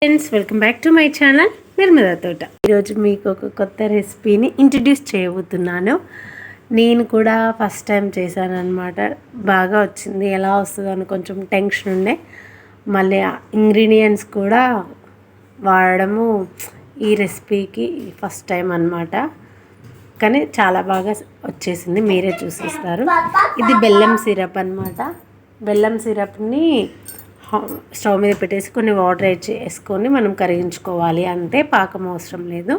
Friends, welcome back to my channel Nirmada Thota. ఈరోజు మీకు ఒక కొత్త రెసిపీని ఇంట్రడ్యూస్ చేయబోతున్నాను. నేను కూడా ఫస్ట్ టైం చేశాను అనమాట. బాగా వచ్చింది. ఎలా వస్తుందో అని కొంచెం టెన్షన్ ఉండే. మళ్ళీ ఇంగ్రీడియంట్స్ కూడా వాడడము ఈ రెసిపీకి ఫస్ట్ టైం అనమాట. కానీ చాలా బాగా వచ్చేసింది. మీరే చూసిస్తారు. ఇది బెల్లం సిరప్ అనమాట. బెల్లం సిరప్ని స్టవ్ మీద పెట్టేసి కొన్ని వాటర్ వేసుకొని మనం కరిగించుకోవాలి. అంతే, పాకం అవసరం లేదు.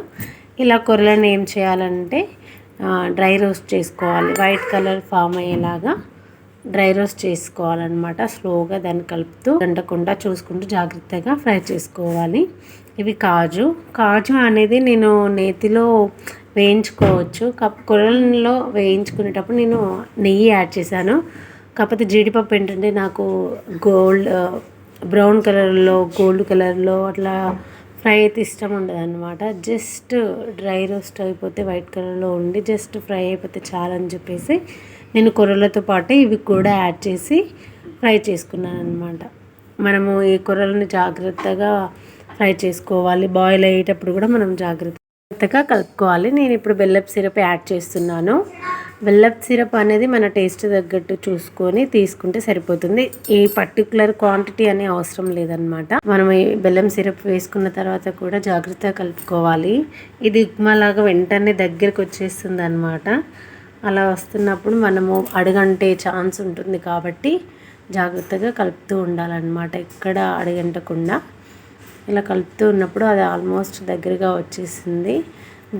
ఇలా కొర్రలను ఏం చేయాలంటే డ్రై రోస్ట్ చేసుకోవాలి. వైట్ కలర్ ఫామ్ అయ్యేలాగా డ్రై రోస్ట్ చేసుకోవాలన్నమాట. స్లోగా దాన్ని కలుపుతూ గంటకుండా చూసుకుంటూ జాగ్రత్తగా ఫ్రై చేసుకోవాలి. ఇవి కాజు అనేది నేను నేతిలో వేయించుకోవచ్చు. కొర్రలలో వేయించుకునేటప్పుడు నేను నెయ్యి యాడ్ చేశాను. కాకపోతే జీడిపప్పు ఏంటంటే నాకు బ్రౌన్ కలర్లో గోల్డ్ కలర్లో అట్లా ఫ్రై అయితే ఇష్టం ఉండదు అనమాట. జస్ట్ డ్రై రోస్ట్ అయిపోతే వైట్ కలర్లో ఉండి జస్ట్ ఫ్రై అయిపోతే చాలని చెప్పేసి నేను కొర్రలతో పాటు ఇవి కూడా యాడ్ చేసి ఫ్రై చేసుకున్నాను అనమాట. మనము ఈ కొర్రలని జాగ్రత్తగా ఫ్రై చేసుకోవాలి. బాయిల్ అయ్యేటప్పుడు కూడా మనం జాగ్రత్తగా కలుపుకోవాలి. నేను ఇప్పుడు బెల్లపు సిరప్ యాడ్ చేస్తున్నాను. బెల్లపు సిరప్ అనేది మన టేస్ట్ తగ్గట్టు చూసుకొని తీసుకుంటే సరిపోతుంది. ఈ పర్టికులర్ క్వాంటిటీ అనే అవసరం లేదనమాట. మనం ఈ బెల్లం సిరప్ వేసుకున్న తర్వాత కూడా జాగ్రత్తగా కలుపుకోవాలి. ఇది ఉప్మా లాగా వెంటనే దగ్గరకు వచ్చేస్తుంది అనమాట. అలా వస్తున్నప్పుడు మనము అడుగంటే ఛాన్స్ ఉంటుంది కాబట్టి జాగ్రత్తగా కలుపుతూ ఉండాలన్నమాట. ఎక్కడ అడుగంటకుండా ఇలా కలుపుతూ ఉన్నప్పుడు అది ఆల్మోస్ట్ దగ్గరగా వచ్చేసింది.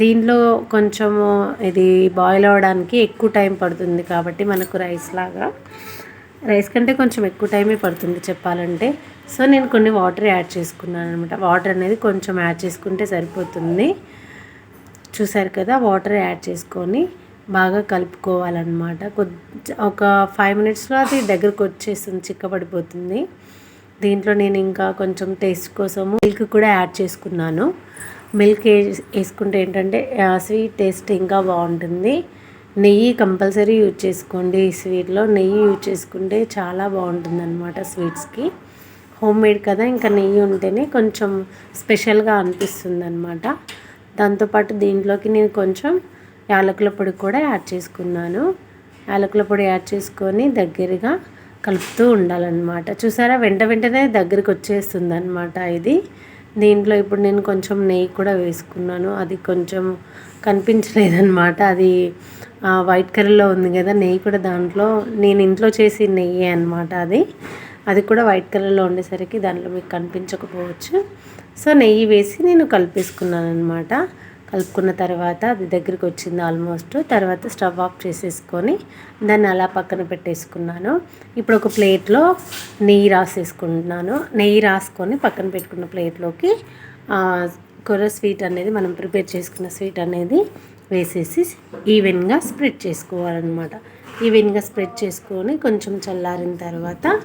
దీంట్లో కొంచెము ఇది బాయిల్ అవ్వడానికి ఎక్కువ టైం పడుతుంది కాబట్టి మనకు రైస్ కంటే కొంచెం ఎక్కువ టైమే పడుతుంది చెప్పాలంటే. సో నేను కొన్ని వాటర్ యాడ్ చేసుకున్నాను అనమాట. వాటర్ అనేది కొంచెం యాడ్ చేసుకుంటే సరిపోతుంది. చూసారు కదా, వాటర్ యాడ్ చేసుకొని బాగా కలుపుకోవాలన్నమాట. ఒక 5 మినిట్స్లో అది దగ్గరకు వచ్చేస్తుంది, చిక్కబడిపోతుంది. దీంట్లో నేను ఇంకా కొంచెం టేస్ట్ కోసము మిల్క్ కూడా యాడ్ చేసుకున్నాను. మిల్క్ వేసుకుంటే ఏంటంటే స్వీట్ టేస్ట్ ఇంకా బాగుంటుంది. నెయ్యి కంపల్సరీ యూజ్ చేసుకోండి. ఈ స్వీట్లో నెయ్యి యూజ్ చేసుకుంటే చాలా బాగుంటుంది అనమాట. స్వీట్స్కి హోమ్ మేడ్ కదా, ఇంకా నెయ్యి ఉంటేనే కొంచెం స్పెషల్గా అనిపిస్తుంది అనమాట. దాంతోపాటు దీంట్లోకి నేను కొంచెం యాలకుల పొడి కూడా యాడ్ చేసుకున్నాను. యాలకుల పొడి యాడ్ చేసుకొని దగ్గరగా కలుపుతూ ఉండాలన్నమాట. చూసారా, వెంటనే దగ్గరికి వచ్చేస్తుంది అనమాట ఇది. దీంట్లో ఇప్పుడు నేను కొంచెం నెయ్యి కూడా వేసుకున్నాను. అది కొంచెం కనిపించలేదన్నమాట. అది వైట్ కలర్లో ఉంది కదా నెయ్యి కూడా. దాంట్లో నేను ఇంట్లో చేసి నెయ్యి అనమాట. అది కూడా వైట్ కలర్లో ఉండేసరికి దాంట్లో మీకు కనిపించకపోవచ్చు. సో నెయ్యి వేసి నేను కలిపేసుకున్నాను అనమాట. కలుపుకున్న తర్వాత అది దగ్గరికి వచ్చింది ఆల్మోస్ట్. తర్వాత స్టవ్ ఆఫ్ చేసేసుకొని దాన్ని అలా పక్కన పెట్టేసుకున్నాను. ఇప్పుడు ఒక ప్లేట్లో నెయ్యి రాసేసుకుంటున్నాను. నెయ్యి రాసుకొని పక్కన పెట్టుకున్న ప్లేట్లోకి కొర్ర స్వీట్ అనేది మనం ప్రిపేర్ చేసుకున్న స్వీట్ అనేది వేసేసి ఈవెన్గా స్ప్రెడ్ చేసుకోవాలన్నమాట. ఈవెన్గా స్ప్రెడ్ చేసుకొని కొంచెం చల్లారిన తర్వాత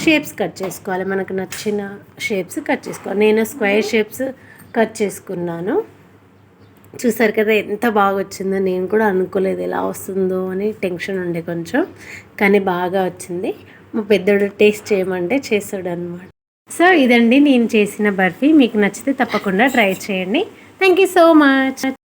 షేప్స్ కట్ చేసుకోవాలి. మనకు నచ్చిన షేప్స్ కట్ చేసుకోవాలి. నేను స్క్వేర్ షేప్స్ కట్ చేసుకున్నాను. చూసారు కదా ఎంత బాగా వచ్చిందో. నేను కూడా అనుకోలేదు ఎలా వస్తుందో అని టెన్షన్ ఉండే కొంచెం, కానీ బాగా వచ్చింది. మా పెద్దోడు టేస్ట్ చేయమంటే చేస్తాడు అనమాట. సో ఇదండి నేను చేసిన బర్ఫీ. మీకు నచ్చితే తప్పకుండా ట్రై చేయండి. Thank you so much.